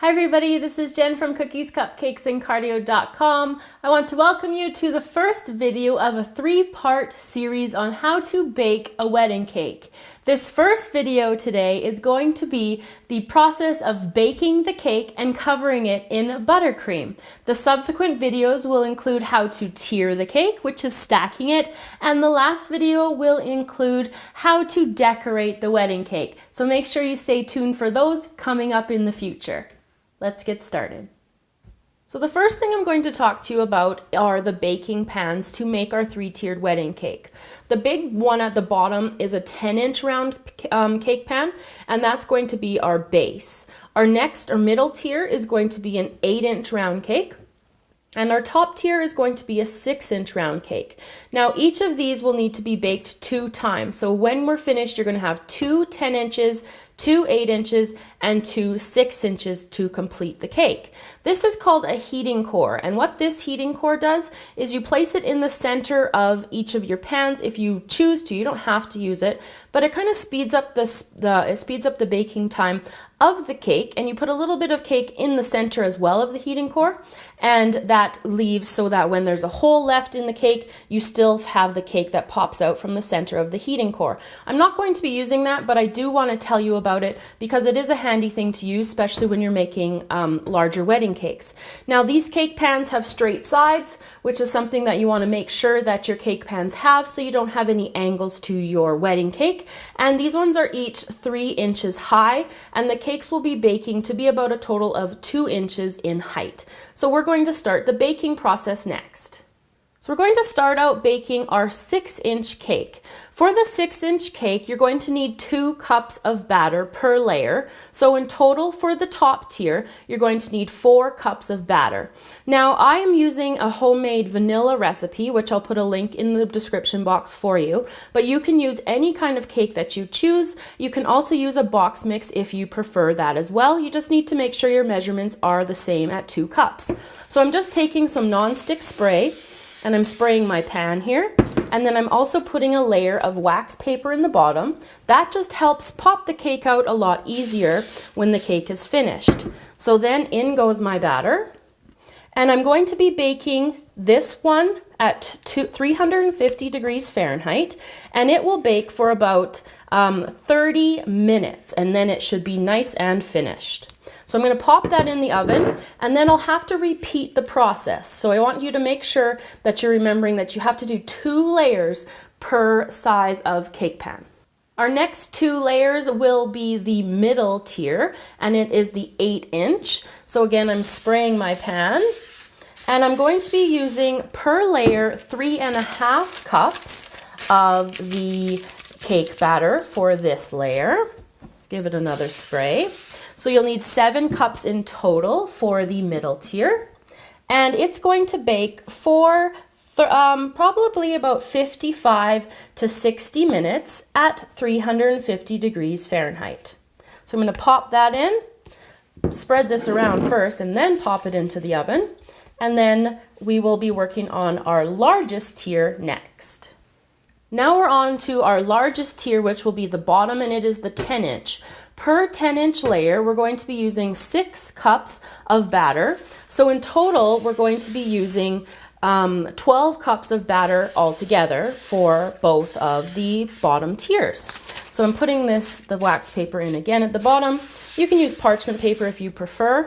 Hi everybody, this is Jen from Cookies, Cupcakes, and Cardio.com. I want to welcome you to the first video of a three-part series on how to bake a wedding cake. This first video today is going to be the process of baking the cake and covering it in buttercream. The subsequent videos will include how to tier the cake, which is stacking it, and the last video will include how to decorate the wedding cake. So make sure you stay tuned for those coming up in the future. Let's get started. So the first thing I'm going to talk to you about are the baking pans to make our three-tiered wedding cake. The big one at the bottom is a 10-inch round cake pan, and that's going to be our base. Our next or middle tier is going to be an 8-inch round cake. And our top tier is going to be a 6-inch round cake. Now each of these will need to be baked 2 times. So when we're finished, you're going to have 2 10 inches, 2 8 inches, and 2 6 inches to complete the cake. This is called a heating core. And what this heating core does is you place it in the center of each of your pans if you choose to. You don't have to use it, but it kind of speeds up the baking time of the cake, and you put a little bit of cake in the center as well of the heating core, and that leaves so that when there's a hole left in the cake, you still have the cake that pops out from the center of the heating core. I'm not going to be using that, but I do want to tell you about it because it is a handy thing to use, especially when you're making larger wedding cakes. Now these cake pans have straight sides, which is something that you want to make sure that your cake pans have so you don't have any angles to your wedding cake. And these ones are each 3 inches high, and the cakes will be baking to be about a total of 2 inches in height. So we're going to start the baking process next. So we're going to start out baking our 6-inch cake. For the 6-inch cake, you're going to need 2 cups of batter per layer. So in total for the top tier, you're going to need 4 cups of batter. Now I am using a homemade vanilla recipe, which I'll put a link in the description box for you, but you can use any kind of cake that you choose. You can also use a box mix if you prefer that as well. You just need to make sure your measurements are the same at 2 cups. So I'm just taking some non-stick spray, and I'm spraying my pan here, and then I'm also putting a layer of wax paper in the bottom. That just helps pop the cake out a lot easier when the cake is finished. So then in goes my batter, and I'm going to be baking this one at 350 degrees Fahrenheit, and it will bake for about 30 minutes, and then it should be nice and finished. So I'm going to pop that in the oven, and then I'll have to repeat the process. So I want you to make sure that you're remembering that you have to do 2 layers per size of cake pan. Our next 2 layers will be the middle tier, and it is the 8-inch. So again, I'm spraying my pan, and I'm going to be using per layer 3.5 cups of the cake batter for this layer. Let's give it another spray. So you'll need 7 cups in total for the middle tier, and it's going to bake for probably about 55 to 60 minutes at 350 degrees Fahrenheit. So I'm going to pop that in, spread this around first, and then pop it into the oven, and then we will be working on our largest tier next. Now we're on to our largest tier, which will be the bottom, and it is the 10-inch. Per 10-inch layer, we're going to be using 6 cups of batter. So in total, we're going to be using 12 cups of batter altogether for both of the bottom tiers. So I'm putting the wax paper in again at the bottom. You can use parchment paper if you prefer.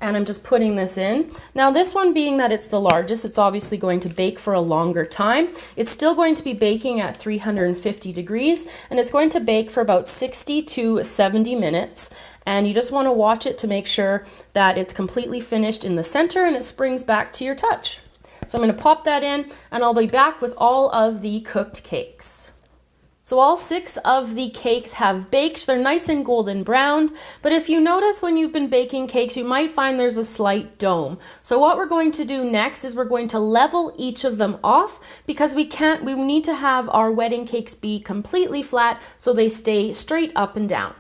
And I'm just putting this in. Now this one, being that it's the largest, it's obviously going to bake for a longer time. It's still going to be baking at 350 degrees, and it's going to bake for about 60 to 70 minutes. And you just want to watch it to make sure that it's completely finished in the center and it springs back to your touch. So I'm going to pop that in, and I'll be back with all of the cooked cakes. So all 6 of the cakes have baked. They're nice and golden browned, but if you notice when you've been baking cakes, you might find there's a slight dome. So what we're going to do next is we're going to level each of them off, because we need to have our wedding cakes be completely flat so they stay straight up and down.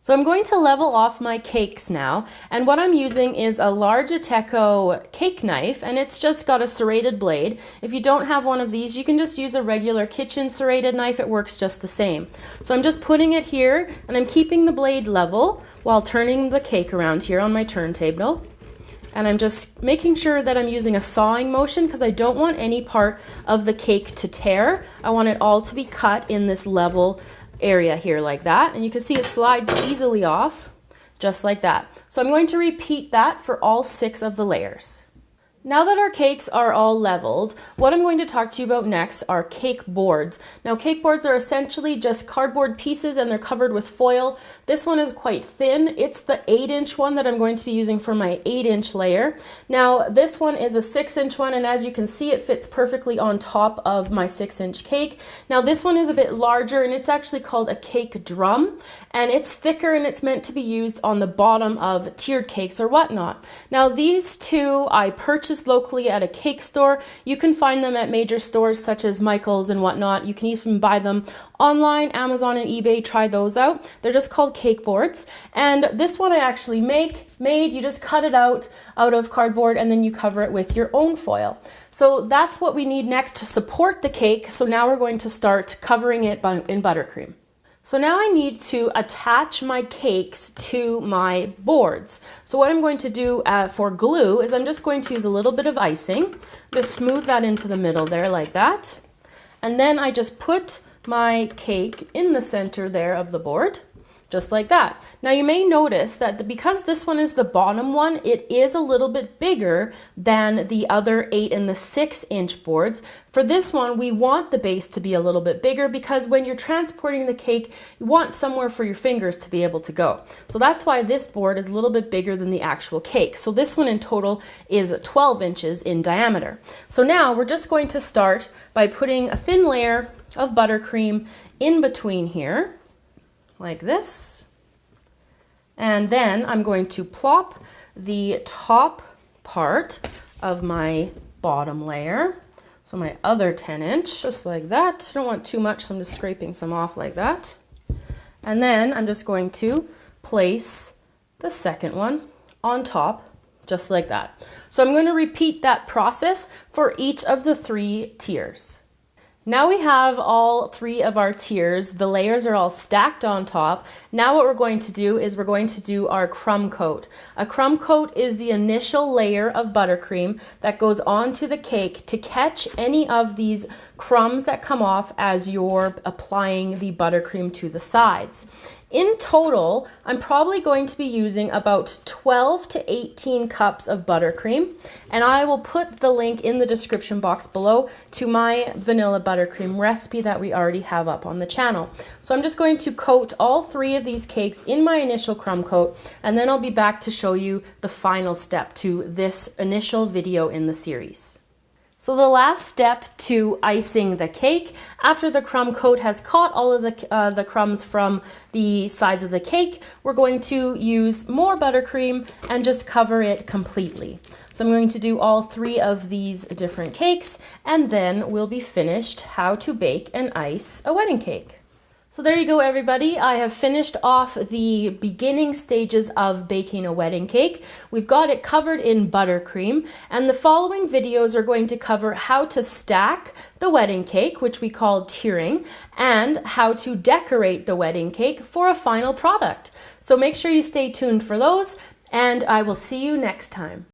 So I'm going to level off my cakes now, and what I'm using is a large Ateco cake knife, and it's just got a serrated blade. If you don't have one of these, you can just use a regular kitchen serrated knife. It works just the same. So I'm just putting it here, and I'm keeping the blade level while turning the cake around here on my turntable. And I'm just making sure that I'm using a sawing motion because I don't want any part of the cake to tear. I want it all to be cut in this level area here like that, and you can see it slides easily off just like that. So I'm going to repeat that for all 6 of the layers. Now that our cakes are all leveled, what I'm going to talk to you about next are cake boards. Now, cake boards are essentially just cardboard pieces and they're covered with foil. This one is quite thin. It's the 8-inch one that I'm going to be using for my 8-inch layer. Now, this one is a 6-inch one, and as you can see, it fits perfectly on top of my 6-inch cake. Now, this one is a bit larger, and it's actually called a cake drum, and it's thicker, and it's meant to be used on the bottom of tiered cakes or whatnot. Now, these two I purchased locally at a cake store. You can find them at major stores such as Michael's and whatnot. You can even buy them online, Amazon and eBay. Try those out. They're just called cake boards. And this one I actually made. You just cut it out of cardboard and then you cover it with your own foil. So that's what we need next to support the cake. So now we're going to start covering it in buttercream. So now I need to attach my cakes to my boards. So what I'm going to do for glue is I'm just going to use a little bit of icing, just smooth that into the middle there like that. And then I just put my cake in the center there of the board, just like that. Now you may notice that because this one is the bottom one, it is a little bit bigger than the other 8 and the 6-inch boards. For this one, we want the base to be a little bit bigger because when you're transporting the cake, you want somewhere for your fingers to be able to go. So that's why this board is a little bit bigger than the actual cake. So this one in total is 12 inches in diameter. So now we're just going to start by putting a thin layer of buttercream in between here, like this, and then I'm going to plop the top part of my bottom layer, so my other 10-inch, just like that. I don't want too much, so I'm just scraping some off like that. And then I'm just going to place the second one on top, just like that. So I'm going to repeat that process for each of the 3 tiers. Now we have all 3 of our tiers. The layers are all stacked on top. Now what we're going to do is we're going to do our crumb coat. A crumb coat is the initial layer of buttercream that goes onto the cake to catch any of these crumbs that come off as you're applying the buttercream to the sides. In total, I'm probably going to be using about 12 to 18 cups of buttercream, and I will put the link in the description box below to my vanilla buttercream recipe that we already have up on the channel. So I'm just going to coat all 3 of these cakes in my initial crumb coat, and then I'll be back to show you the final step to this initial video in the series. So the last step to icing the cake, after the crumb coat has caught all of the crumbs from the sides of the cake, we're going to use more buttercream and just cover it completely. So I'm going to do all 3 of these different cakes, and then we'll be finished how to bake and ice a wedding cake. So there you go, everybody. I have finished off the beginning stages of baking a wedding cake. We've got it covered in buttercream, and the following videos are going to cover how to stack the wedding cake, which we call tiering, and how to decorate the wedding cake for a final product. So make sure you stay tuned for those, and I will see you next time.